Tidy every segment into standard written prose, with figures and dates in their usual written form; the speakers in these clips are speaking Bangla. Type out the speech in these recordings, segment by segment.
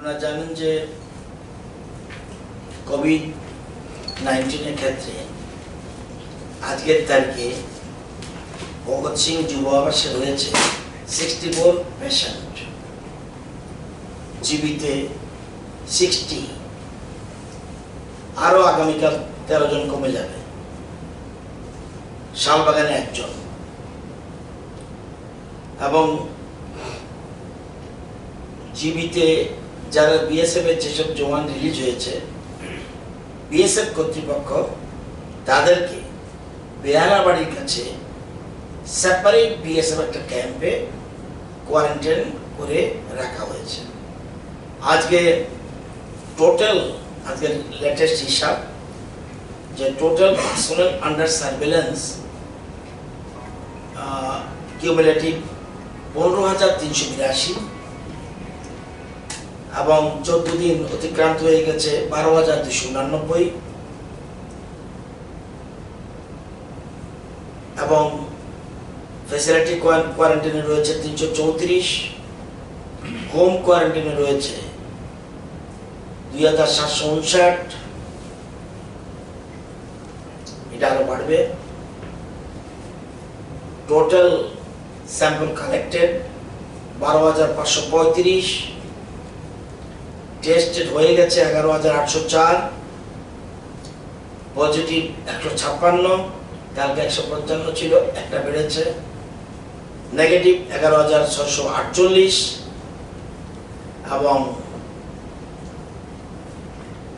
আপনারা জানেন যে কোভিড-19 এর ক্ষেত্রে আজকের তারিখে ভগৎ সিং যুব আবাসে রয়েছে 64 পেশেন্ট, জীবিতে 60, আরো আগামীকাল 13 জন কমে যাবে, শালবাগানে 1 জন, এবং জীবিতে যারা বিএসএফ এর যেসব জওয়ান রিলিজ হয়েছে, বিএসএফ কর্তৃপক্ষ তাদেরকে বেহারাবাড়ির কাছে সেপারেট বিএসএফ একটা ক্যাম্পে কোয়ারেন্টাইন করে রাখা হয়েছে। আজকে টোটাল আজকের লেটেস্ট হিসাব যে total personal under surveillance cumulative 15,382 এবং 14 দিন অতিক্রান্ত হয়ে গেছে 12,289 এবং ফ্যাসিলিটি কোয়ারেন্টাইনে রয়েছে 334, হোম কোয়ারেন্টাইনে রয়েছে 2,759, এটা আরো বাড়বে। টোটাল স্যাম্পল কালেক্টেড 12,535, টেস্টেড হয়ে গেছে 11,804, পজিটিভ 156, কালকে 155 ছিল, একটা বেড়েছে, নেগেটিভ 11,648 এবং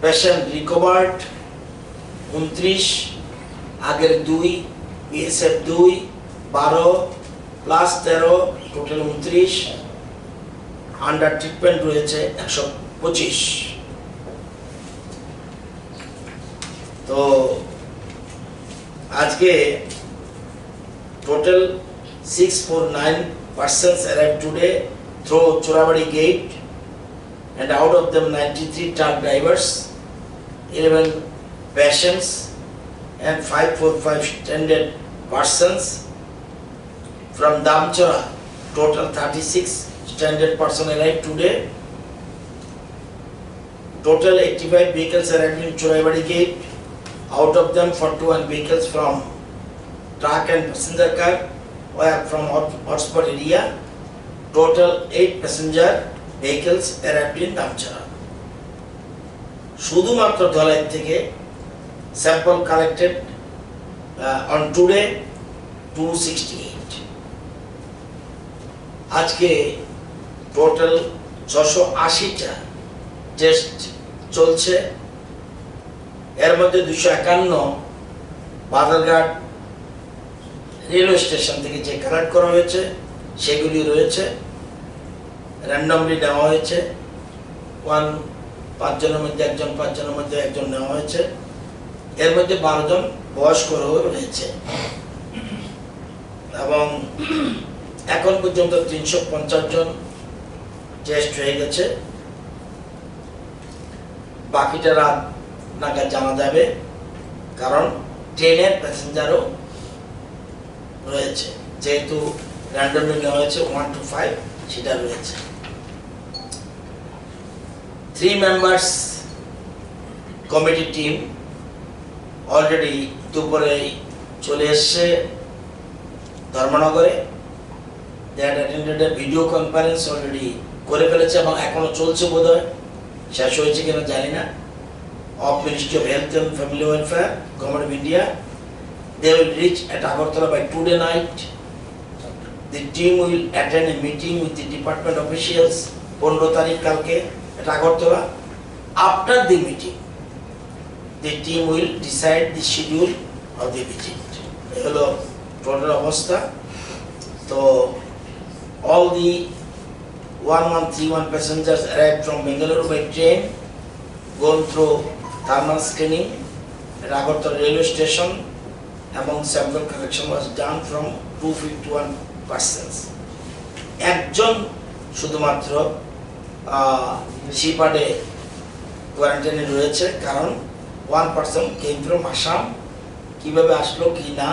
পেশেন্ট রিকভার্ড 29, আগের 2, BSF 2, 12 plus 13 total 29, under treatment রয়েছে 125। তো আজকে total 649 persons arrived today through Chorabadi gate, and out of them 93 truck drivers, 11 patients and 545 stranded persons. From Damchora, total 36 stranded persons arrived today. Total 85 vehicles arrived in Chorabadi gate. Out of them 41 vehicles from truck and passenger car were from hotspot area. Total 8 passenger vehicles arrived in Damchara. শুধুমাত্র ধলাই থেকে স্যাম্পল কালেক্টেড on today 268। আজকে টোটাল 680টা টেস্ট চলছে, এর মধ্যে 251 বাজারঘাট রেলওয়ে স্টেশন থেকে যে কালেক্ট করা হয়েছে সেগুলি রয়েছে, র্যান্ডমলি নেওয়া হয়েছে, 5 জনের মধ্যে 1 জন, 5 জনের মধ্যে 1 জন নেওয়া হয়েছে, এর মধ্যে 12 জন বয়স্ক রয়েছে এবং এখন পর্যন্ত 350 জন টেস্ট হয়ে গেছে। বাকিটা রাত নাগাদ জানা যাবে, কারণ ট্রেনের প্যাসেঞ্জারও রয়েছে, যেহেতু র্যান্ডমলি নেওয়া হয়েছে 1 to 5 সেটা রয়েছে। 3 members কমিটি টিম অলরেডি দুপুরে চলে এসছে ধর্মনগরে। they had attended a video conference already করে ফেলেছে এবং এখনো চলছে, বোধহয় শেষ হয়েছে কিনা জানি না, of Ministry of Health and Family Welfare, Government of India. They will reach at Agartala by today night. The team will attend a meeting with the department officials 15 তারিখ কালকে at Agartala. After the meeting, the team will decide the schedule of the visit. Hello, total অবস্থা। তো all the 1131 passengers arrived from Bengaluru by train, gone through thermal screening at Agartala railway station, among sample collection was done from 251 persons. একজন শুধুমাত্র শিপাডে কোয়ারেন্টাইনে রয়েছে, কারণ 1 person came from Assam, কিভাবে আসলো কি না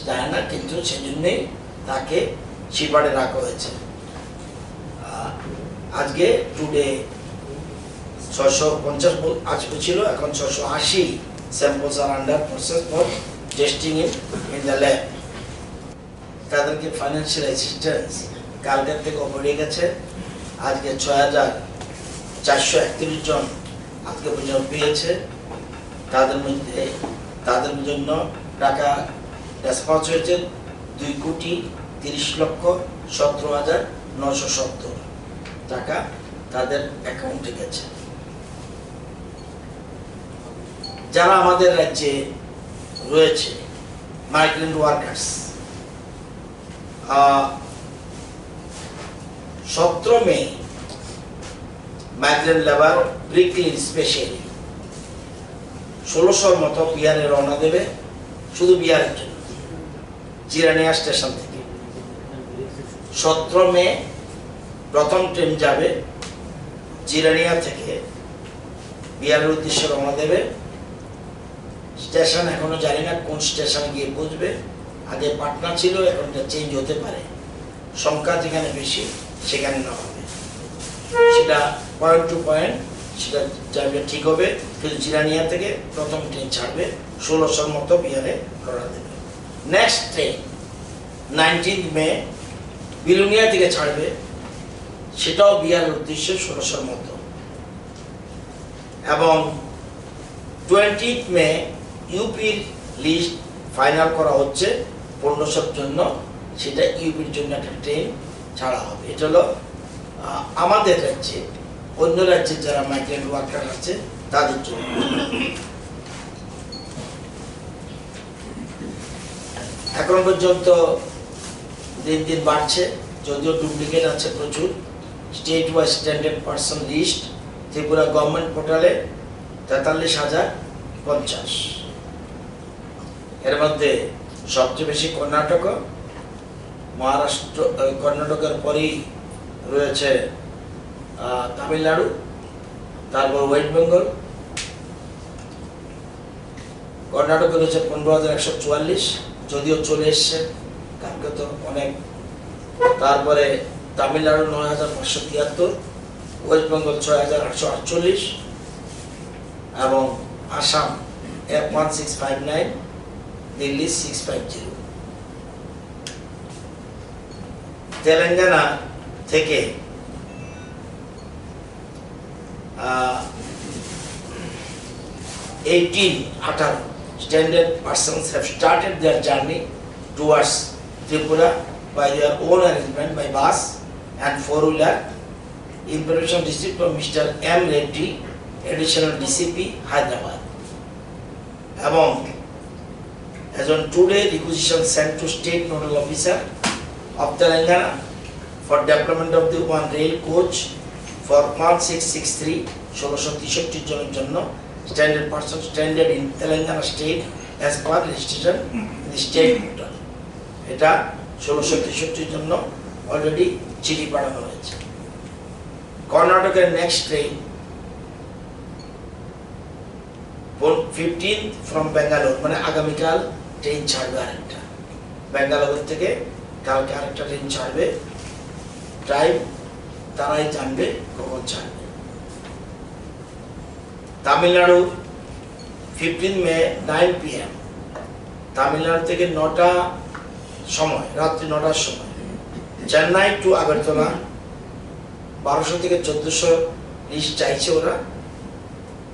জানে না, কিন্তু সেজন্যই তাকে শিপাডে রাখা হয়েছে। আজকে টুডে 650 আজকে ছিল, এখন 680 স্যাম্পলস আর under process for testing in the lab. তাদেরকে ফাইন্যান্সিয়াল অ্যাসিস্ট্যান্স কালকের থেকে বেড়ে গেছে, আজকে 6431 জন আজকে পর্যন্ত পেয়েছে। তাদের জন্য টাকা রেসপন্স হয়েছে 2,30,17,970 টাকা তাদের অ্যাকাউন্টে গেছে। যারা আমাদের রাজ্যে রয়েছে মাইগ্রেন্ট ওয়ার্কার্স, 17 মে মাইগ্রেন্ট লেবার ব্রিকলিন স্পেশালি 1600 মতো বিহারে রওনা দেবে, শুধু বিহারের জন্য, জিরানিয়া স্টেশন থেকে। 17 মে প্রথম ট্রেন যাবে জিরানিয়া থেকে বিহারের উদ্দেশ্যে রওনা দেবে। স্টেশন এখনো জানি না কোন স্টেশনে গিয়ে পৌঁছবে, আগে পাটনা ছিল, এখন চেঞ্জ হতে পারে, সংখ্যা যেখানে বেশি সেখানে না হবে, সেটা পয়েন্ট টু পয়েন্ট সেটা যাবে ঠিক হবে। কিন্তু জিরানিয়া থেকে প্রথম ট্রেন ছাড়বে, 1600 মতো বিহারে রওনা দেবে। নেক্সট ট্রেন 19 মে বিলুনিয়া থেকে ছাড়বে, সেটাও বিহারের উদ্দেশ্যে 1600 মতো। এবং 20 মে ইউপির লিস্ট ফাইনাল করা হচ্ছে 1500 জন্য, সেটা ইউপির জন্য একটা ট্রেন ছাড়া হবে। এটা হলো আমাদের রাজ্যে, অন্য রাজ্যে যারা মাইগ্রেন্ট ওয়ার্কার আছে তাদের জন্য। এখন পর্যন্ত দিন দিন বাড়ছে, যদিও ডুপ্লিকেট আছে প্রচুর। State wise standard person list Tripura government পোর্টালে 43,050। এর মধ্যে সবচেয়ে বেশি কর্ণাটক, মহারাষ্ট্র, কর্ণাটকের পরেই রয়েছে তামিলনাড়ু, তারপর ওয়েস্ট বেঙ্গল। কর্ণাটকে রয়েছে 15,144, যদিও চলে এসছে, কালকে তো অনেক। তারপরে তামিলনাড়ু 9,573, ওয়েস্ট বেঙ্গল 6,848 এবং আসাম 1659, দিল্লি 650। তেলেঙ্গানা থেকে 18 standard persons have started their journey towards Tripura by their own arrangement by bus and four-wheeler. Information received from Mr. M. Reddy, additional DCP, Hyderabad. Among as on today, requisition sent to State Nodal Officer of Telangana for development of the one rail coach for 1663 1663 জনের জন্য standard person standard in Telangana state as per registration in the state portal. এটা 1663 জন্য অলরেডি চিঠি পাঠানো হয়েছে। কর্ণাটকের next train 15th from Bangalore, মানে আগামীকাল ট্রেন ছাড়বে আরেকটা ব্যাঙ্গালোর থেকে, কালকে আরেকটা ট্রেন ছাড়বে। টাইম তারাই জানবে কখন ছাড়বে। তামিলনাড়ু 15 মে 9 PM, তামিলনাড়ু থেকে 9টা সময়, রাত্রি 9টার সময়, চেন্নাই টু আগরতলা 1200 থেকে 1400 লিস্ট চাইছে ওরা।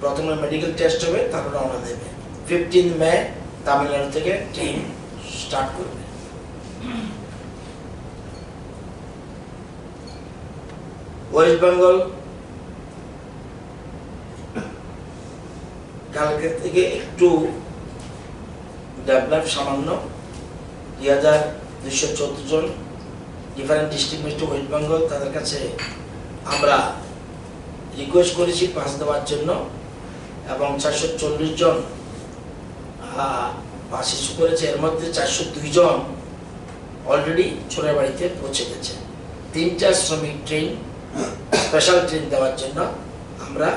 প্রথমে মেডিকেল টেস্ট হবে, তারপর রওনা দেবে। 15 মে তামিলনাড়ু থেকে ট্রেন স্টার্ট করবে। ওয়েস্ট বেঙ্গল কালকে থেকে একটু ডেভেলপ, সামান্য 2,214 জন ডিফারেন্ট ডিস্ট্রিক্ট ওয়েস্ট বেঙ্গল, তাদের কাছে আমরা রিকোয়েস্ট করেছি পাস দেওয়ার জন্য, এবং 440 জন পাস ইস্যু করেছে। এর মধ্যে 402 জন অলরেডি ছোড়ার বাড়িতে পৌঁছে গেছে। 3টা শ্রমিক ট্রেন, স্পেশাল ট্রেন দেওয়ার জন্য আমরা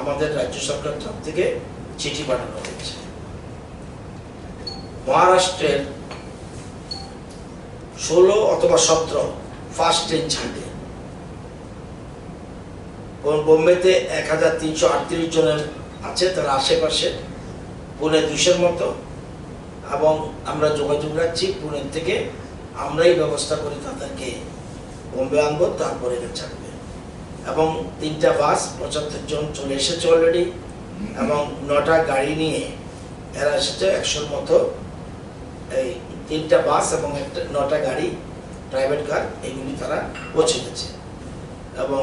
আমাদের রাজ্য সরকার তরফ থেকে চিঠি পাঠানো হয়েছে। মহারাষ্ট্রের 16 অথবা 17 ফার্স্ট ট্রেন ছাড়বে। বোম্বেতে 1338 জনের আছে, তার আশেপাশে পুনে 200-র মতো, এবং আমরা যোগাযোগ রাখছি পুনে থেকে আমরাই ব্যবস্থা করি তাদেরকে বোম্বে আনবো, তারপরে এটা ছাড়বে। এবং 3টা বাস 75 জন চলে এসেছে অলরেডি, এবং 9টা গাড়ি নিয়ে এরা এসেছে 100-র মতো। এই 3টা বাস এবং 9টা গাড়ি প্রাইভেট কার এগুলি তারা পৌঁছে গেছে, এবং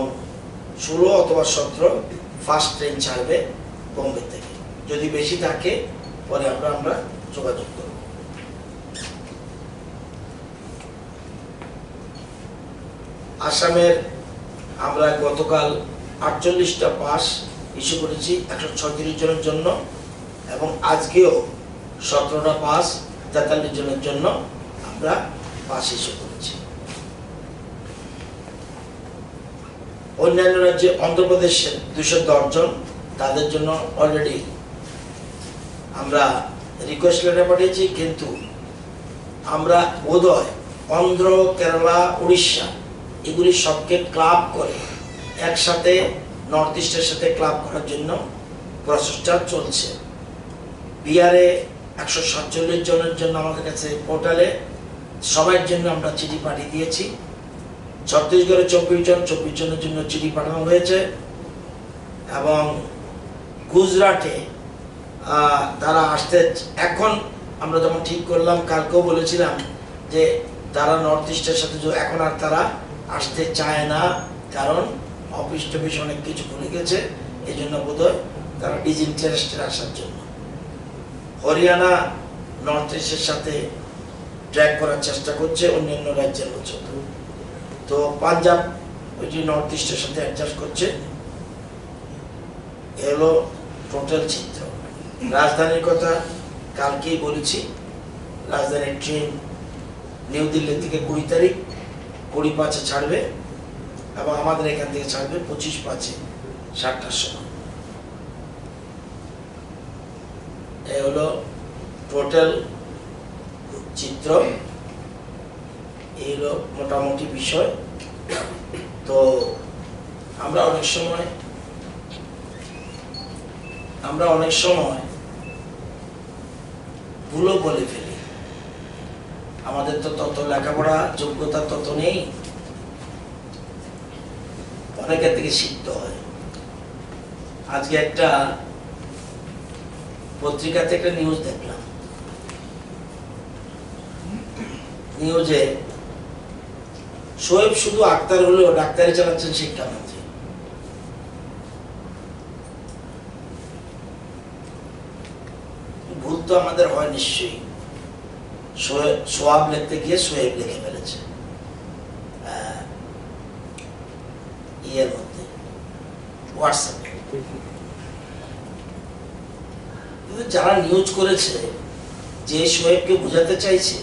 16 অথবা 17 ফার্স্ট ট্রেন ছাড়বে বোম্বে থেকে। যদি বেশি থাকে পরে আমরা যোগাযোগ করব। আসামের আমরা গতকাল 48টা পাস ইস্যু করেছি 136 জনের জন্য, এবং আজকেও 17টা পাস 43 জনের জন্য আমরা পাস ইস্যু করেছি। অন্যান্য রাজ্যে অন্ধ্রপ্রদেশের 210 জন, তাদের জন্য অলরেডি আমরা রিকোয়েস্ট লেটার পাঠিয়েছি, কিন্তু আমরা বোধহয় অন্ধ্র, কেরালা, উড়িষ্যা এগুলি সবকে ক্লাব করে একসাথে নর্থ ইস্টের সাথে ক্লাব করার জন্য প্রচেষ্টা চলছে। বিহারে 147 জনের জন্য আমাদের কাছে পোর্টালে সবার জন্য আমরা চিঠি পাঠিয়ে দিয়েছি। ছত্তিশগড়ে 24 জনের জন্য চিঠি পাঠানো হয়েছে, এবং গুজরাটে তারা আসতে, এখন আমরা যখন ঠিক করলাম, কালকেও বলেছিলাম যে তারা নর্থ ইস্টের সাথে এখন আর তারা আসতে চায় না, কারণ অফিস টফিস অনেক কিছু খুলে গেছে, এই জন্য বোধহয় তারা ডিসইন্টারেস্টেড আসার জন্য। হরিয়ানা নর্থ ইস্টের সাথে ট্র্যাক করার চেষ্টা করছে অন্যান্য রাজ্যের মতো, তো পাঞ্জাব ওইটি নর্থ ইস্টের সাথে অ্যাডজাস্ট করছে। এলো টোটাল চিত্র। রাজধানীর কথা কালকেই বলেছি, রাজধানীর ট্রেন নিউ দিল্লি থেকে 20 তারিখ 20/5 ছাড়বে, এবং আমাদের এখান থেকে ছাড়বে 25/5 7টার সময়। এই হলো টোটাল চিত্র, এই হলো মোটামুটি বিষয়। তো আমরা অনেক সময় ভুলও বলে ফেলি, আমাদের তো তত লেখাপড়া যোগ্যতা তত নেই, অনেকের থেকে শিখতে হয়। আজকে একটা পত্রিকাতে একটা নিউজ দেখলাম, নিউজে শোয়েব শুধু আক্তার হলেও ডাক্তারি চালাচ্ছেন শিক্ষামন্ত্রী। ভুল তো আমাদের হয় নিশ্চয়ই, সোয়াব লিখতে গিয়ে সোয়েব লিখে ফেলেছে ইয়ের মধ্যে, হোয়াটসঅ্যাপে। কিন্তু যারা নিউজ করেছে, যে শোয়েবকে বোঝাতে চাইছে,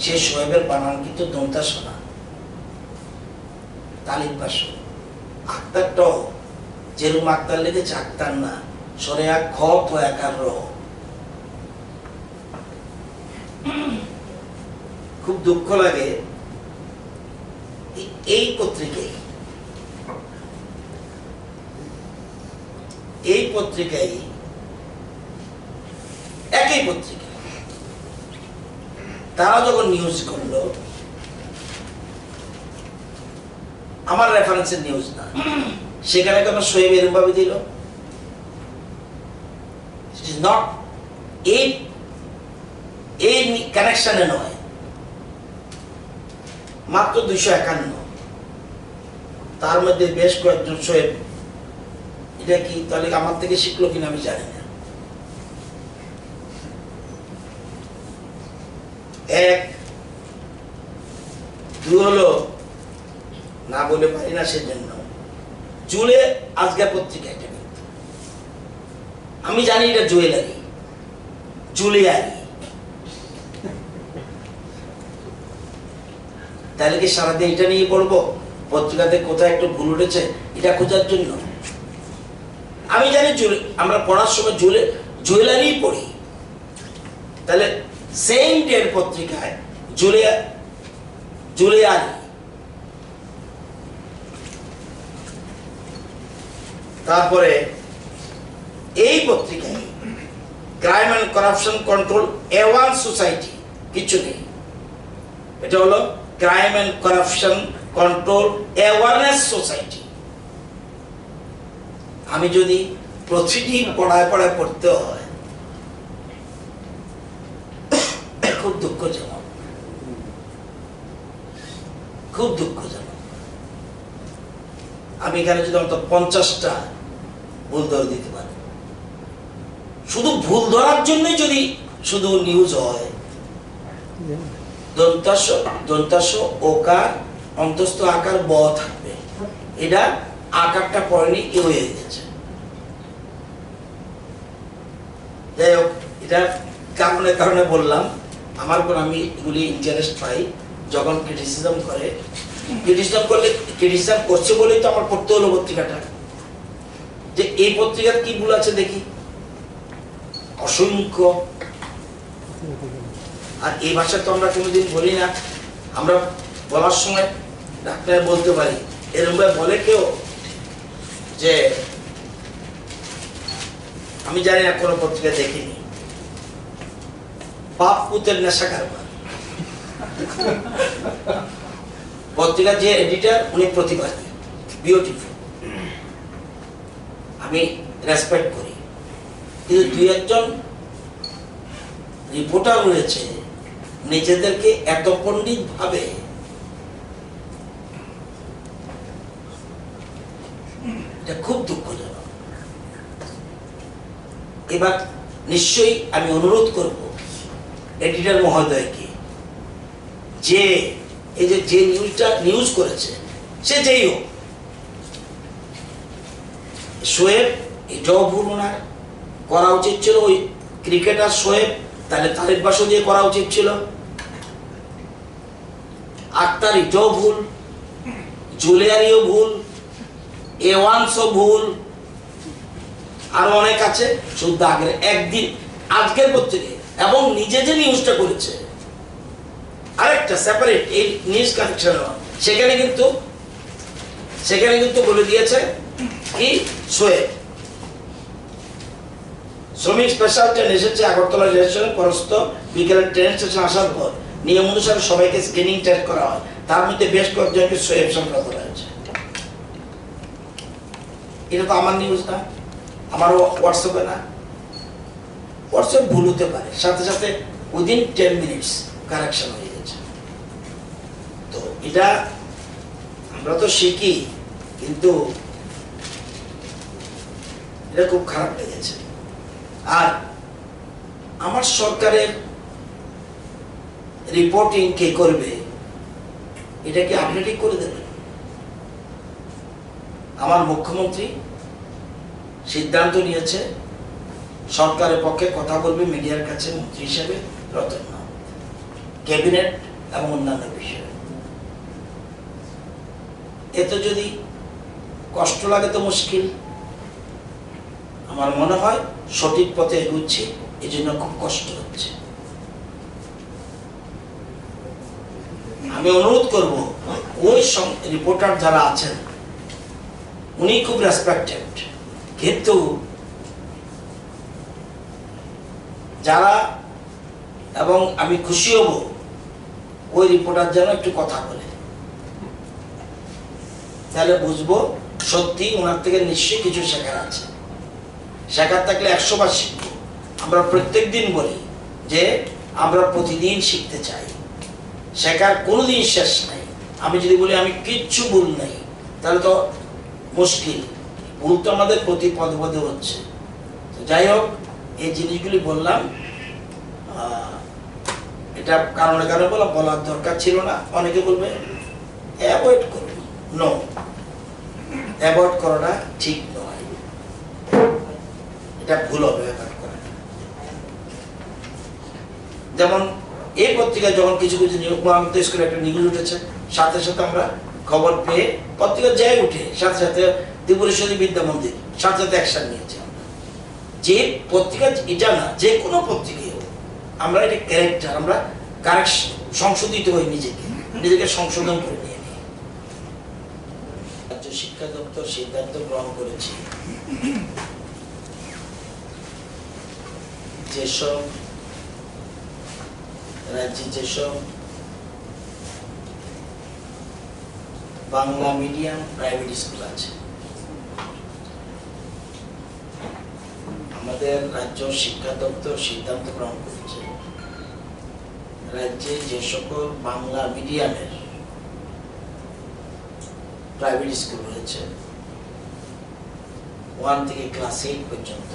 সে শোয়েবের বানান কিন্তু দন্তাস না, তালিম পাশ। আক্তারটাও যেরকম আক্তার লিখেছে, আক্তার না, সরে এক খ তো একার র। খুব দুঃখ লাগে, এই পত্রিকায় একই পত্রিকা তারা যখন নিউজ করলো, আমার রেফারেন্সের নিউজ না, সেখানে কেন শোয়েব এরকম ভাবে দিল? নট এই কানেকশনে নয়, মাত্র 251, তার মধ্যে বেশ কয়েকজন শোয়েব। এটা কি তাহলে আমার থেকে শিখলো কিনা আমি জানি না। এক দুই হলো, না বলে পারি না সেজন্য, জুলে আজকের পত্রিকা এটা, আমি জানি এটা জুয়েলারি, জুলিয়ারি। তাহলে কি সারাদিন এটা নিয়ে পড়বো? পত্রিকাতে কোথায় একটু ভুল উঠেছে এটা খোঁজার জন্য? আমি জানি আমরা পড়ার সময় জুয়েলারি পড়ি, তাহলে সেম ডের পত্রিকায় জুলিয়ারি। তারপরে এই পত্রিকায় crime and corruption control A1 society কিছু নেই, এটা হলো crime and corruption control awareness society. আমি যদি প্রতিটি পড়ায় পড়তে হয়, খুব দুঃখজনক, খুব দুঃখজনক। আমি এখানে যদি অন্তত 50টা ভুল ধরে দিতে পারি, শুধু ভুল ধরার জন্যই যদি শুধু নিউজ হয়, দন্তাস ওকার অন্তস্থ আকার ব থাকবে, এটা আকারটা পড়েনি কেউ হয়ে গেছে। যাই হোক, এটা কারণে বললাম, আমার উপর আমি এগুলি ইন্টারেস্ট পাই। যখন ক্রিটিসিজম করছে বলেই তো আমার পড়তে হলো পত্রিকাটা, যে এই পত্রিকার কি ভুল আছে দেখি, অসংখ্য। আর এই ভাষা তো আমরা কোনোদিন বলি না, আমরা বলার সময় ডাক্তার বলতে পারি, এরকম বলে কেউ যে আমি জানি না, কোনো পত্রিকা দেখিনি, বাপ পুতের নেশা কারবার। পত্রিকার যে এডিটর উনি প্রতিবাদী, বিউটিফুল, আমি রেসপেক্ট করি, কিন্তু দুই একজন রিপোর্টার রয়েছে নিজেদেরকে এত পণ্ডিত ভাবে, এটা খুব দুঃখজনক। এবার নিশ্চয়ই আমি অনুরোধ করব এডিটর মহোদয়কে, যে এই যে নিউজ করেছে, সে যেই হোক, শোয়েব এটাও ভুল ওনার করা উচিত ছিল। ওই ক্রিকেটার শোয়েব, তাহলে তারিক বাসু দিয়ে করা উচিত ছিল। আক্তার এটাও ভুল, জুলিয়ারিও ভুল, A1 ভুল, আরো অনেক আছে। শুধু আগের একদিন আজকের পত্রিকায় এবং নিজে যে নিউজটা করেছে আরেকটা সেপারেট এই নিউজ কানেকশন, সেখানে কিন্তু বলে দিয়েছে কি শোয়েব শ্রমিক স্পেশাল ট্রেন এসেছে আগরতলা রেলস্টেশন পরস্ত বিকেলে ট্রেন স্টেশন আসার পর নিয়ম অনুসারে সবাইকে স্ক্রিনিং টেস্ট করা হয়, তার মধ্যে বেশ কয়েকজনকে শোয়েব সংক্রান্ত করা হয়েছে। এটা তো আমার নিউজ না, আমারও হোয়াটসঅ্যাপে না। হোয়াটসঅ্যাপ ভুল হতে পারে, সাথে সাথে উইদিন 10 মিনিটস কারেকশন হয়ে গেছে। তো এটা আমরা তো শিখি, কিন্তু এটা খুব খারাপ লেগেছে। আর আমার সরকারের রিপোর্টিং কে করবে, এটা কি আপনি ঠিক করে দেবেন? আমার মুখ্যমন্ত্রী সিদ্ধান্ত নিয়েছে সরকারের পক্ষে কথা বলবে মিডিয়ার কাছে মন্ত্রী হিসেবে রতন, ক্যাবিনেট এবং অন্যান্য বিষয়ে। এতে যদি কষ্ট লাগে তো মুশকিল, আমার মনে হয় সঠিক পথে এগুচ্ছি, এই জন্য খুব কষ্ট হচ্ছে। আমি অনুরোধ করব ওই রিপোর্টার যারা আছেন উনি খুব রেসপেক্টেড, কিন্তু যারা, এবং আমি খুশি হব ওই রিপোর্টার যেন একটু কথা বলে, তাহলে বুঝবো সত্যি ওনার থেকে নিশ্চয়ই কিছু শেখার আছে। শেখার থাকলে 100 বার শিখবো। আমরা প্রত্যেক দিন বলি যে আমরা প্রতিদিন শিখতে চাই, শেখার কোনোদিন শেষ নাই। আমি যদি বলি আমি কিচ্ছু ভুল নাই, তাহলে তো মুশকিল, ভুল তো আমাদের প্রতি পদে পদে হচ্ছে। যাই হোক, এই জিনিসগুলি বললাম, এটা কারণে বলার দরকার ছিল না। অনেকে বলবে অ্যাভয়েড করুন, নো, অ্যাভয়েড করাটা ঠিক নয়, এটা ভুল হবে অ্যাভয়েড করা। যেমন এই পত্রিকায় যখন কিছু কিছু নিউজ করে একটা নিউজ উঠেছে, সাথে সাথে আমরা খবর পেয়ে পত্রিকা যাই উঠে সাথে সাথে ত্রিপুরেশ্বরী বিদ্যা মন্দির সাথে সাথে অ্যাকশন নিয়েছে। যে পত্রিকা এটা না, যে কোনো পত্রিকায় আমরা এটা ক্যারেক্টার, আমরা কারেকশন, সংশোধিত হই, নিজেকে সংশোধন করে নিয়ে নিই। রাজ্য শিক্ষা দপ্তর সিদ্ধান্ত গ্রহণ করেছি যেসব রাজ্যে যেসব বাংলা মিডিয়াম প্রাইভেট স্কুল আছে, আমাদের রাজ্য শিক্ষা দপ্তর সিদ্ধান্ত গ্রহণ করেছে রাজ্যে যে সকল বাংলা মিডিয়ামের প্রাইভেট স্কুল রয়েছে 1 থেকে ক্লাস 8 পর্যন্ত,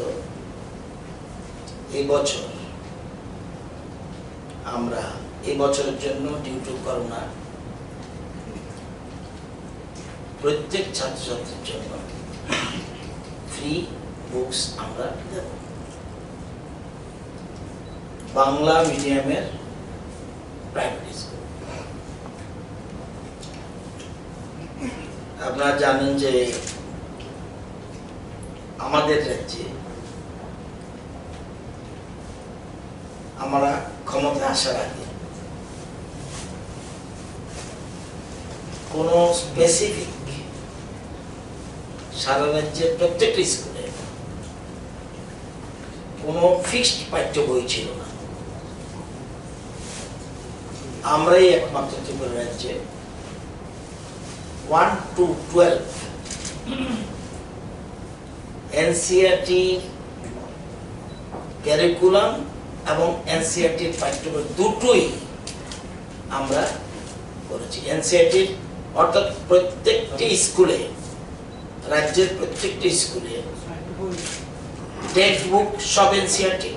এই বছর আমরা এই বছরের জন্য ডিউ টু করোনা প্রত্যেক ছাত্রছাত্রীর জন্য ফ্রি বুকস আমরা দেব। বাংলা মিডিয়ামের প্রাইভেট স্কুল, আপনারা জানেন যে আমাদের রাজ্যে আমরা ক্ষমতা আসার আগে কোন স্পেসিফিক সারা রাজ্যের প্রত্যেকটা স্কুলে কোনো ফিক্সড পাঠ্য বই ছিল না। আমরাই একমাত্র ত্রিপুরা রাজ্যে 1 to 12 এনসিইআরটি ক্যারিকুলাম এবং এনসিইআরটির পাঠ্য বই দুটোই আমরা করেছি। এনসিইআরটির অর্থাৎ প্রত্যেকটি স্কুলে, রাজ্যের প্রত্যেকটি স্কুলে টেক্সট বুক সব এনসিইআরটি,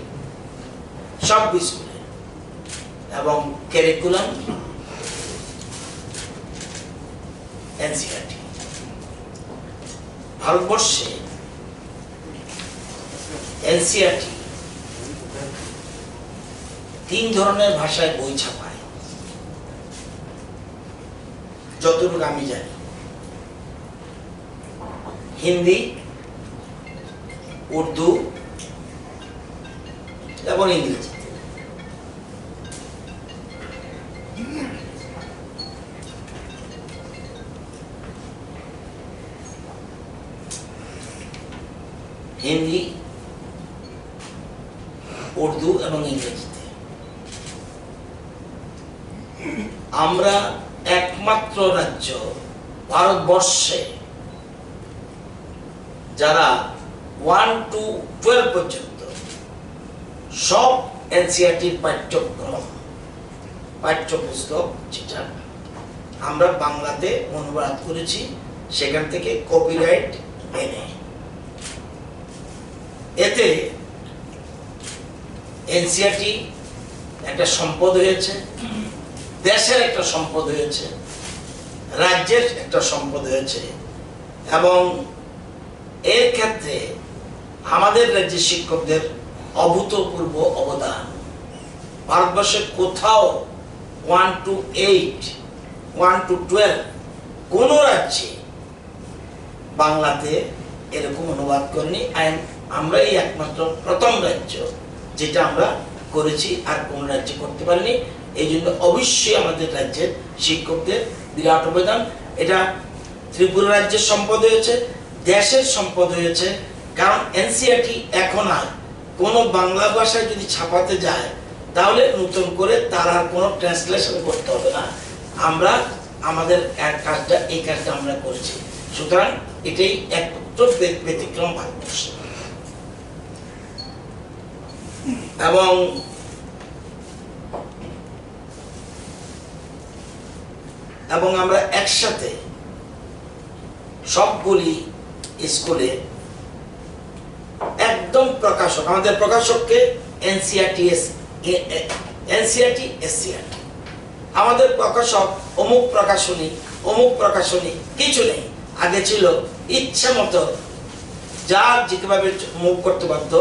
সব স্কুলে, এবং ক্যারিকুলাম এনসিইআরটি। ভারতবর্ষে এনসিইআরটি 3 ধরনের ভাষায় বই ছাপায় যতটুকু আমি জানি। হিন্দি, উর্দু এবং ইংরেজি। হিন্দি, উর্দু এবং ইংরেজিতে। আমরা একমাত্র রাজ্য ভারতবর্ষে যারা 1 to 12 পর্যন্ত সব এনসিইআরটির পাঠ্যপুস্তক যেটা আমরা বাংলাতে অনুবাদ করেছি, সেখান থেকে কপিরাইট এনে এতে এনসিইআরটি একটা সম্পদ হয়েছে, দেশের একটা সম্পদ হয়েছে, রাজ্যের একটা সম্পদ হয়েছে। এবং এর ক্ষেত্রে আমাদের রাজ্যের শিক্ষকদের অভূতপূর্ব অবদান। ভারতবর্ষের কোথাও 1 to 8, 1 to 12 কোন রাজ্যে বাংলাতে এরকম অনুবাদ করেনি। আমরাই একমাত্র প্রথম রাজ্য যেটা আমরা করেছি, আর কোন রাজ্য করতে পারেনি। এই জন্য অবশ্যই আমাদের রাজ্যের শিক্ষকদের বিরাট অবদান। এটা ত্রিপুরা রাজ্যের সম্পদ হয়েছে, দেশের সম্পদ হয়েছে। কারণ এনসিইআরটি এখন আর কোনো বাংলা ভাষায় যদি ছাপাতে যায় তাহলে নতুন করে তার আর কোনো ট্রান্সলেশন করতে হবে না। আমরা আমাদের এই কাজটা আমরা করেছি। সুতরাং এটাই একমাত্র ব্যতিক্রম ভারতবর্ষ। এবং আমরা একসাথে সবগুলি স্কুলে একদম প্রকাশক, আমাদের প্রকাশককে এনসিইআরটি, এসসিইআরটি। আমাদের প্রকাশক অমুক প্রকাশনী কিছু নেই। আগে ছিল ইচ্ছা মতো যার যেভাবে মুভ করতে পারতো।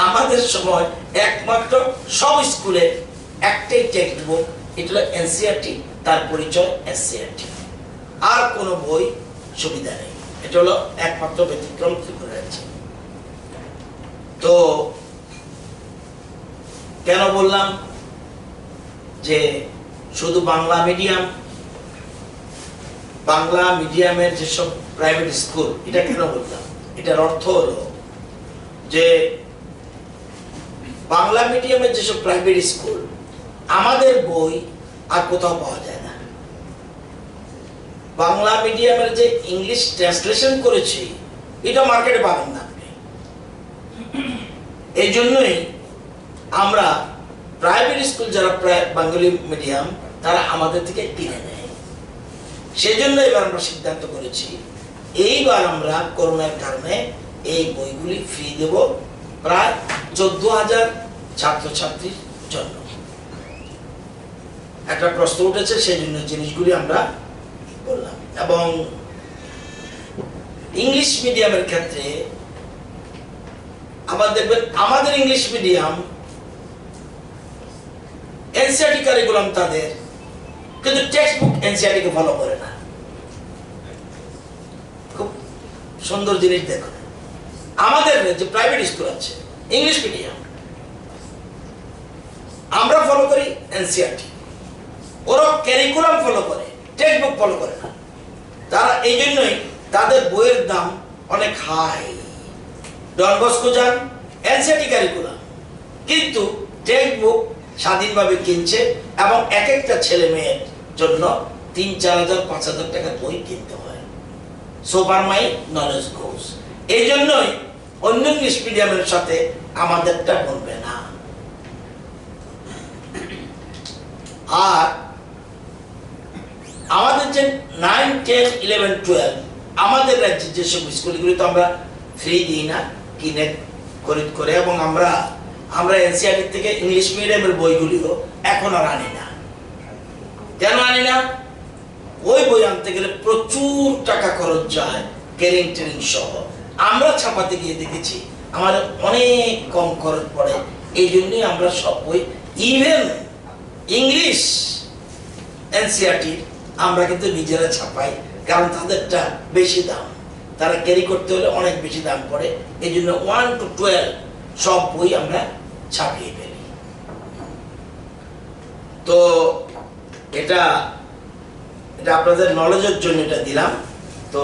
আমাদের সময় একমাত্র সব স্কুলে একটাই টেক্সট বুক, এটা হলো এনসিইআরটি, তার পরিচয় এসসিইআরটি, আর কোনো বই সুবিধা নেই। এটা হলো একমাত্র ব্যতিক্রম ত্রিপুরা রাজ্যে। তো কেন বললাম যে শুধু বাংলা মিডিয়ামের যেসব প্রাইভেট স্কুল, এটা কেন বললাম? এটার অর্থ হলো যে বাংলা মিডিয়ামের যেসব প্রাইভেট স্কুল আমাদের বই আর কোথাও পাওয়া যায় না। বাংলা মিডিয়ামের যে ইংলিশ ট্রান্সলেশন করেছি এটা মার্কেটে পাবেন না আপনি। এই জন্যই আমরা প্রাইভেট স্কুল যারা বাঙালি মিডিয়াম তারা আমাদের থেকে কিনে নেয়। সেজন্য এবার আমরা সিদ্ধান্ত করেছি এইবার আমরা করোনার কারণে এই বইগুলি ফ্রি দেব প্রায় 14,000 ছাত্রছাত্রীর জন্য। একটা প্রশ্ন উঠেছে, সেই জন্য জিনিসগুলি আমরা বললাম। এবং ইংলিশ মিডিয়ামের ক্ষেত্রে আবার দেখবেন আমাদের ইংলিশ মিডিয়াম এনসিইআরটি কারিকুলাম তাদের, কিন্তু টেক্সট বুক এনসিইআরটি কে ফলো করে না। খুব সুন্দর জিনিস দেখুন, আমাদের যে প্রাইভেট স্কুল আছে ইংলিশ মিডিয়াম আমরা ফলো করি এনসিইআরটি, ওরা ক্যারিকুলাম ফলো করে, টেক্সট বুক ফলো করে না। তারা এই জন্যই তাদের বইয়ের দাম অনেক হাই। ডন বস্কো যান এনসিইআরটি কারিকুলাম, কিন্তু টেক্সট বুক স্বাধীনভাবে কিনছে এবং এক একটা ছেলে মেয়ের জন্য 3-4 হাজার 5,000 টাকার বই কিনতে হয়। সো ফার মাই নলেজ গোস। এই জন্যই অন্য ইংলিশ মিডিয়ামের সাথে আমাদেরটা বলবে না। আর আমাদের যে 9, 10, 11, 12 আমাদের রাজ্যে যেসব স্কুলগুলি তো আমরা ফ্রি দিই না, কিনে খরিদ করে, এবং আমরা এনসিইআরটি থেকে ইংলিশ মিডিয়ামের বইগুলিও এখন আর আনি না। কেন আনি না? ওই বই আনতে গেলে প্রচুর টাকা খরচ যায়, ক্যারিং ট্রেনিং সহ। আমরা ছাপাতে গিয়ে দেখেছি আমাদের অনেক কম খরচ পড়ে। এই জন্যই আমরা সব বই, ইভেন ইংলিশ এনসিইআরটি আমরা কিন্তু নিজেরা ছাপাই, কারণ তাদেরটা বেশি দাম, তারা ক্যারি করতে হলে অনেক বেশি দাম পড়ে। এই জন্য 1 to 12 সব বই আমরা ছাপিয়ে ফেলি। তো এটা আপনাদের নলেজের জন্য এটা দিলাম। তো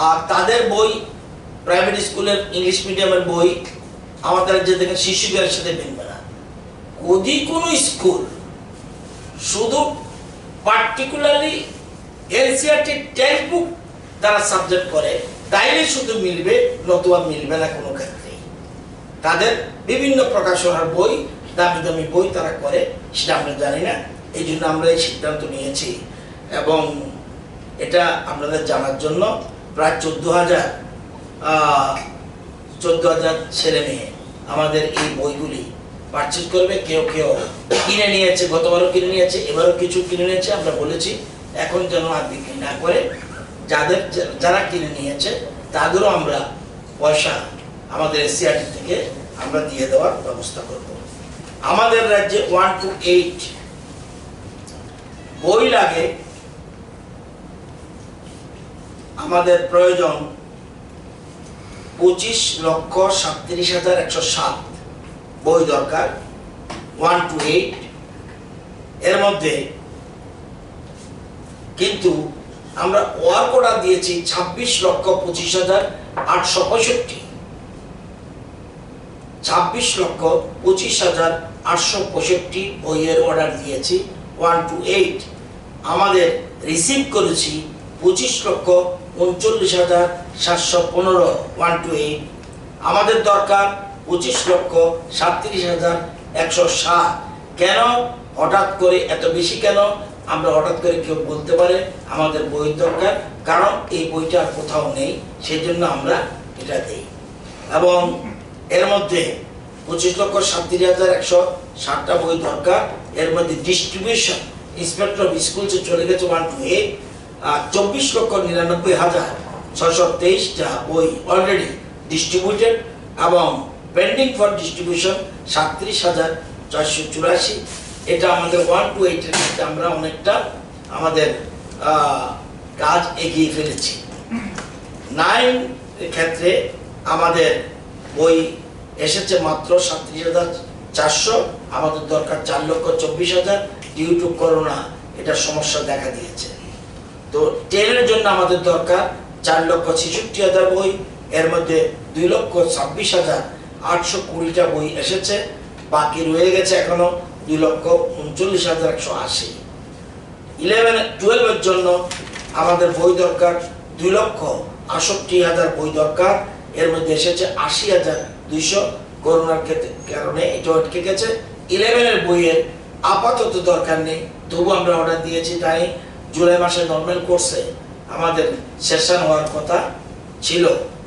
আর তাদের বই, প্রাইভেট স্কুলের ইংলিশ মিডিয়ামের বই আমাদের যে দেখেন শিশু বিহারের সাথে মিলবে না। যদি কোনো স্কুল শুধু পার্টিকুলারলি এনসিইআরটি টেক্সট বুক তারা সাবজেক্ট করে তাইলে শুধু মিলবে, নতুবা মিলবে না কোনো ক্ষেত্রে। তাদের বিভিন্ন প্রকাশনার বই, দামি দামি বই তারা করে, সেটা আমরা জানি না। এই জন্য আমরা এই সিদ্ধান্ত নিয়েছি এবং এটা আপনাদের জানার জন্য প্রায় 14,000 ছেলে মেয়ে আমাদের এই বইগুলি পারচেজ করবে। কেউ কেউ কিনে নিয়েছে, গতবারও কিনে নিয়েছে, এবারও কিছু কিনে নিয়েছে। আমরা বলেছি এখন যেন আর বিক্রি না করে, যারা কিনে নিয়েছে তাদেরও আমরা পয়সা আমাদের এনসিইআরটি থেকে আমরা দিয়ে দেওয়ার ব্যবস্থা করব। আমাদের রাজ্যে 1 to 8 বই লাগে, আমাদের প্রয়োজন 25,37,107 বই দরকার 1 to 8 এর মধ্যে। কিন্তু আমরা ওয়ার্ক অর্ডার দিয়েছি 26,25,865 26,25,865 বইয়ের অর্ডার দিয়েছি 1 to 8। আমাদের রিসিভ করেছি 25,39,715 1 to 8। আমাদের দরকার 25,37,160। কেন হঠাৎ করে এত বেশি? কেন আমরা হঠাৎ করে কেউ বলতে পারে আমাদের বই দরকার, কারণ এই বইটা আর কোথাও নেই, সেই জন্য আমরা এটা দিই। এবং এর মধ্যে 25,37,160টা বই দরকার। এর মধ্যে ডিস্ট্রিবিউশন ইন্সপেক্টর অফ স্কুলসে চলে গেছে 1 to 8। 24,99,623টা বই অলরেডি ডিস্ট্রিবিউটেড এবং পেন্ডিং ফর ডিস্ট্রিবিউশন 37,484। এটা আমাদের 1 to 8 এর ক্ষেত্রে আমরা অনেকটা আমাদের কাজ এগিয়ে ফেলেছি। 9 এর ক্ষেত্রে আমাদের বই এসেছে মাত্র 37,400, আমাদের দরকার 4,24,000। ডিউ টু করোনা এটা সমস্যা দেখা দিয়েছে। তো 10 এর জন্য আমাদের দরকার 4,66,000 বই, এর মধ্যে 2,26,820টা বই এসেছে, বাকি রয়ে গেছে এখনো 2,39,180। 11-12 জন্য আমাদের বই দরকার 2,68,000 বই দরকার, এর মধ্যে এসেছে 80,200। করোনার কারণে এটা আটকে গেছে। 11 বইয়ের আপাতত দরকার নেই, তবু আমরা অর্ডার দিয়েছি। তাই জুলাই মাসে নর্মাল কোর্সে আমাদের সেশন হওয়ার কথা ছিল,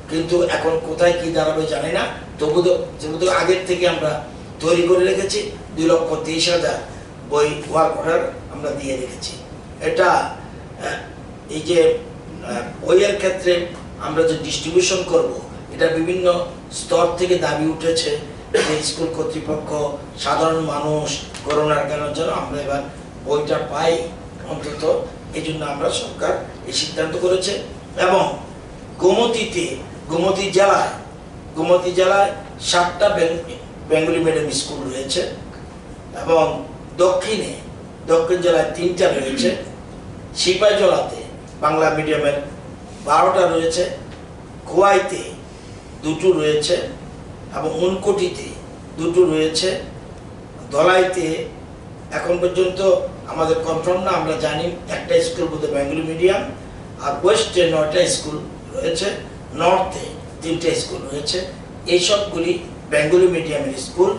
কিন্তু এখন কোথায় কি দাঁড়াবে জানি না। তবু যেহেতু আগের থেকে আমরা তৈরি করে রেখেছি, 2,30,000 বই ওয়ার্ক অর্ডার আমরা দিয়ে রেখেছি। এটা এই যে বইয়ের ক্ষেত্রে আমরা যে ডিস্ট্রিবিউশন করব, এটা বিভিন্ন স্তর থেকে দাবি উঠেছে যে স্কুল কর্তৃপক্ষ, সাধারণ মানুষ করোনার কারণে যেন আমরা এবার বইটা পাই অন্তত, এই জন্য আমরা সরকার এই সিদ্ধান্ত করেছে। এবং গোমতী জেলায় 7টা বেঙ্গলি মিডিয়াম স্কুল রয়েছে, এবং দক্ষিণ জেলায় 3টা রয়েছে। সিপাহীজলাতে বাংলা মিডিয়ামের 12টা রয়েছে, খোয়াইতে 2টো রয়েছে, এবং উনকোটিতে 2টো রয়েছে। ধলাইতে এখন পর্যন্ত আমাদের কনফার্ম না, আমরা জানি একটা স্কুল বলতে বেঙ্গলি মিডিয়াম, আর ওয়েস্টে 9টা স্কুল রয়েছে, নর্থে 3টে স্কুল রয়েছে। এই সবগুলি বেঙ্গলি মিডিয়ামের স্কুল।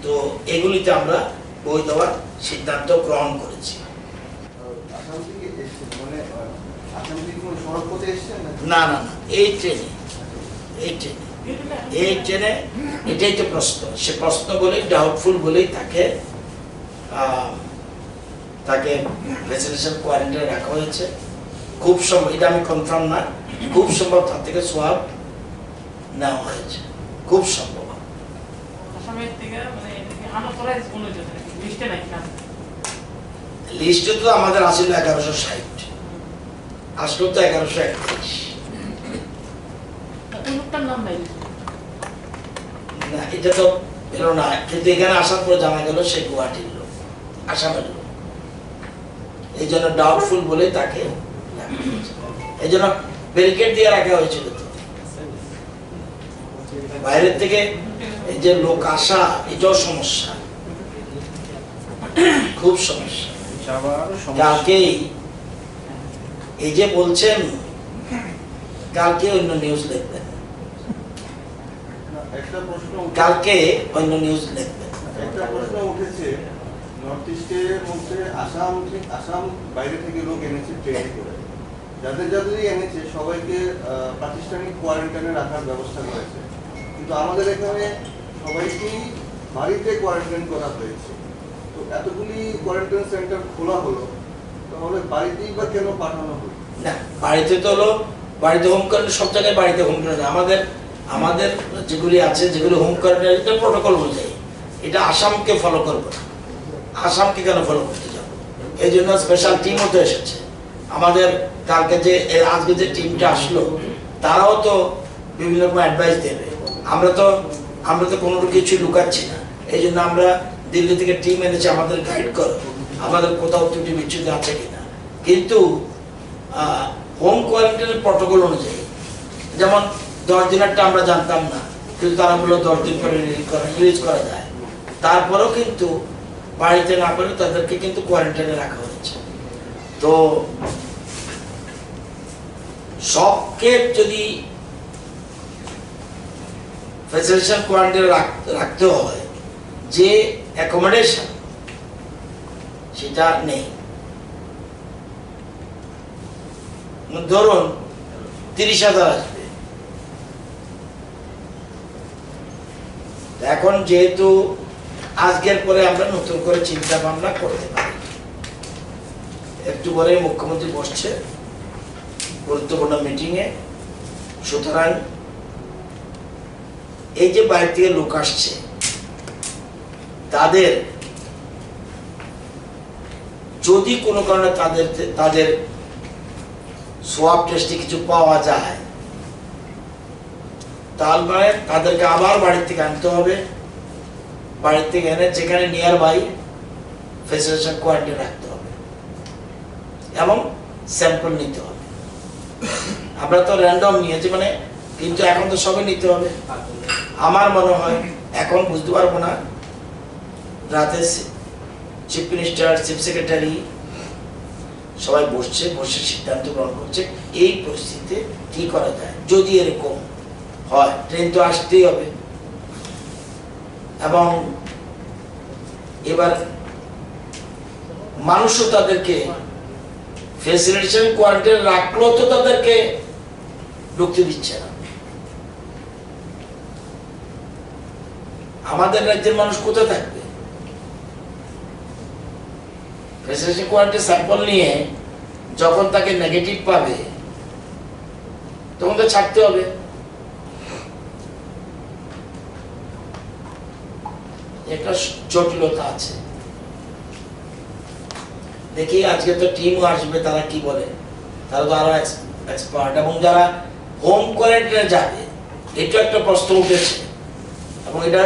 তো এগুলিতে আমরা বই দেওয়ার সিদ্ধান্ত গ্রহণ করেছি। না, এই ট্রেনে এটাই তো প্রশ্ন। সে প্রশ্ন বলেই, ডাউটফুল বলেই তাকে ভ্যাকসিনেশন কোয়ারেন্টাইনে রাখা হয়েছে। খুব সম্ভব, এটা আমি কনফার্ম না, খুব সম্ভব তার থেকে সোয়াব নেওয়া হয়েছে, খুব সম্ভব। লিস্টে তো আমাদের আসলে 1160, আসলে তো 1131। না, এটা তো এলো না, কিন্তু এখানে আসার পর জানা গেল সে গুয়াহাটির লোক, আসামের লোক। এই জন্য ডাউটফুল বলে তাকে এই জন্য ব্যারিকেড দিয়ে রাখা হয়েছিল। তো বাইরের থেকে এই যে লোক আসা, এটাও সমস্যা, খুব সমস্যা। কালকেই এই যে বলছেন, কালকে অন্য নিউজ লিখবেন, কালকে অন্য নিউজ লিখবেন। একটা প্রশ্ন উঠেছে, নর্থ ইস্টের মধ্যে আসাম বাইরে থেকে লোক এনেছে ট্রেনে করে, যাদেরই এনেছে সবাইকে প্রাতিষ্ঠানিক কোয়ারেন্টাইনে রাখার ব্যবস্থা করেছে, কিন্তু আমাদের এখানে সবাইকেই বাড়িতে কোয়ারেন্টাইন করা হয়েছে। তো এতগুলি কোয়ারেন্টাইন সেন্টার খোলা হলো, তাহলে বাড়িতেই বা কেন পাঠানো হলো? না, বাড়িতে তো হলো, বাড়িতে হোম কোয়ারেন্টাইন, সব জায়গায় বাড়িতে হোম কোয়ারেন্টাইন। আমাদের যেগুলি আছে, যেগুলি হোম কোয়ারেন্টাইন, এটা প্রটোকল অনুযায়ী, এটা আসামকে ফলো করবো না। আসামকে কেন ফলো করতে যাবো? এই জন্য স্পেশাল টিমও তো এসেছে আমাদের। কালকে যে আজকে যে টিমটা আসলো, তারাও তো বিভিন্ন রকম অ্যাডভাইস দেবে। আমরা তো কোনো কিছু লুকাচ্ছি না। এই জন্য আমরা দিল্লি থেকে টিম এনেছি, আমাদের গাইড করো, আমাদের কোথাও ত্রুটি বিচ্ছুতি আছে কিনা। কিন্তু হোম কোয়ারেন্টাইনের প্রটোকল অনুযায়ী, যেমন 10 দিনেরটা আমরা জানতাম না, কিন্তু তারা বললো 10 দিন পরে রিলিজ করা যায়। তারপরেও কিন্তু বাড়িতে না পেলে তাদেরকে কিন্তু কোয়ারেন্টাইনে রাখা হয়েছে। তো সবকে যদি ফ্যাসিলিটেশন কোয়ারেন্টাইনে রাখতে হয়, যে অ্যাকোমোডেশন সেটা নেই। ধরুন 30,000 আসবে, এখন যেহেতু আজকের পরে আমরা নতুন করে চিন্তা ভাবনা করতে পারি। একটু পরে মুখ্যমন্ত্রী বসছে গুরুত্বপূর্ণ মিটিংয়ে, সুতরাং এই যে বাইরে থেকে লোক আসছে, তাদের যদি কোনো কারণে তাদের সোয়াব টেস্টে কিছু পাওয়া যায়, তাহলে তাদেরকে আবার বাড়ি থেকে আনতে হবে। বাড়ি থেকে এনে যেখানে নিয়ার বাই ফ্যাসিলিটেশন কোয়ারেন্টাইন রাখতে হবে এবং স্যাম্পল নিতে হবে। আমরা তো র্যান্ডম নিয়েছি মানে, কিন্তু এখন তো সবে নিতে হবে। আমার মনে হয় এখন বুঝতে পারবো না, রাতে চিফ মিনিস্টার, চিফ সেক্রেটারি সবাই বসে সিদ্ধান্ত গ্রহণ করছে এই পরিস্থিতিতে কি করা যায়। যদি এরকম হয়, ট্রেন তো আসতেই হবে, এবং এবার মানুষও তাদেরকে ফেসিলিটেশন কোয়ারেন্টাইন রাখলেও তো তাদেরকে ঢুকতে দিচ্ছে না। আমাদের রাজ্যের মানুষ কোথায় থাকবে? ফেসিলিটেশন কোয়ারেন্টাইন স্যাম্পল নিয়ে যখন তাকে নেগেটিভ পাবে তখন তো ছাড়তে হবে। একটা জটিলতা আছে। দেখি আজকে তো টিমও আসবে, তারা কি বলে, তারা তো আরো এক্সপার্ট। এবং যারা হোম কোয়ারেন্টাইনে যাবে, এটা একটা প্রশ্ন উঠেছে এবং এটা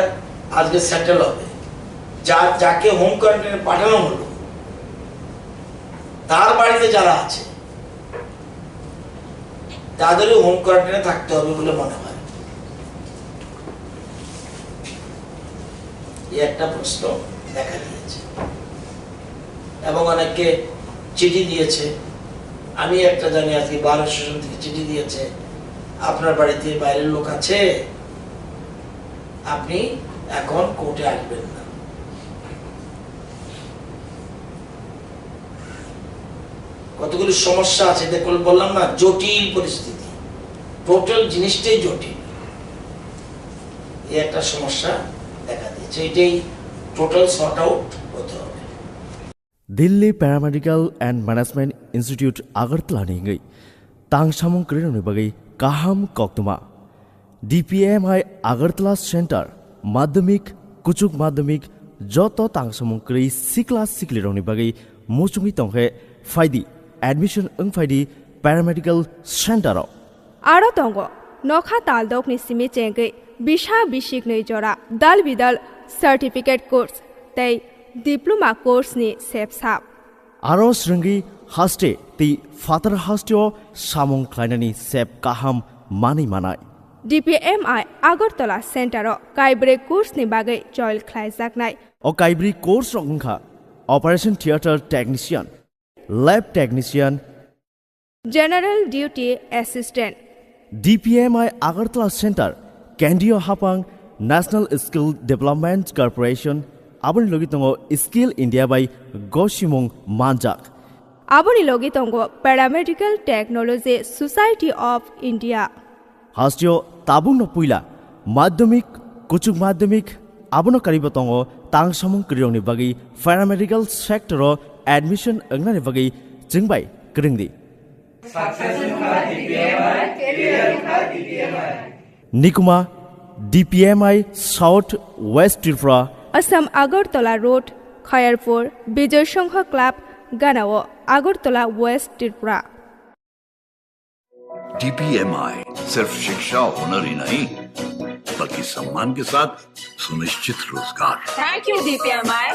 আজকে সেটেল হবে। যাকে হোম কোয়ারেন্টাইনে পাঠানো হলো তার বাড়িতে যারা আছে তাদেরও হোম কোয়ারেন্টাইনে থাকতে হবে বলে মনে হয়। এই একটা প্রশ্ন দেখা দিয়েছে এবং অনেকে চিঠি দিয়েছে। আমি একটা জানি আজকে বার অ্যাসোসিয়েশন থেকে চিঠি দিয়েছে, আপনার বাড়িতে বাইরের লোক আছে, আপনি এখন কোর্টে আসবেন না। কতগুলি সমস্যা আছে, দেখুন বললাম না, জটিল পরিস্থিতি, টোটাল জিনিসটাই জটিল। এই একটা সমস্যা দেখা দিয়েছে, এটাই টোটাল সর্ট আউট হতে হবে। Delhi paramedical and management institute Agartala निगै तांगसामुं क्रेननि बगै काहाम कक्तुमा DPMI अगरतला सेंटर माध्यमिक कुचुक माध्यमिक जत तांगसामुं क्रै सिक्ला सिक्लिरनि बगै मुचुंगि तंगे फाइदि एडमिशन फाइदि पैरामेडिकल सेंटर आरो तंग नखा तालदकनि सिमि चेंगै बिशा बिशिक नै जरा दाल बिदाल सर्टिफिकेट कोर्स तै डिप्लोमा कोर्स नि सेपसाप आरो श्रृंगी हास्टे ति फातर हास्टेओ सामुं ख्लाइनानि सेप काहाम मानै मानाय DPMI अगरतला सेन्टर काइब्रे कोर्स नि बागै चयल ख्लाइजाकनाय ओ काइब्री कोर्स रंखा operation theatre technician lab technician general duty assistant DPMI Agartala centre केंद्रीय हापांग नेशनल स्किल डेवलपमेंट कॉर्पोरेशन आबनि लगी तंगो स्किल इंडिया बाय गोशिमुंग मानजाक आबनि लगी तंगो paramedical technology society of India हास्टियो ताबुंग न पुइला माध्यमिक कुचुक माध्यमिक आबनो करिबो तंगो तांगसामुं क्रियोंनि बगै पैरामेडिकल सेक्टर एडमिशन अंगनानि बगै चिंगबाय क्रिंगदि निकुमा DPMI south west Tripura Assam Agartala road Khayerpur Vijay Sangha club गानाव अगरतला वेस्ट त्रिपुरा DPMI सिर्फ शिक्षा हुनर ही नहीं बल्कि सम्मान के साथ सुनिश्चित रोजगार। Thank you DPMI।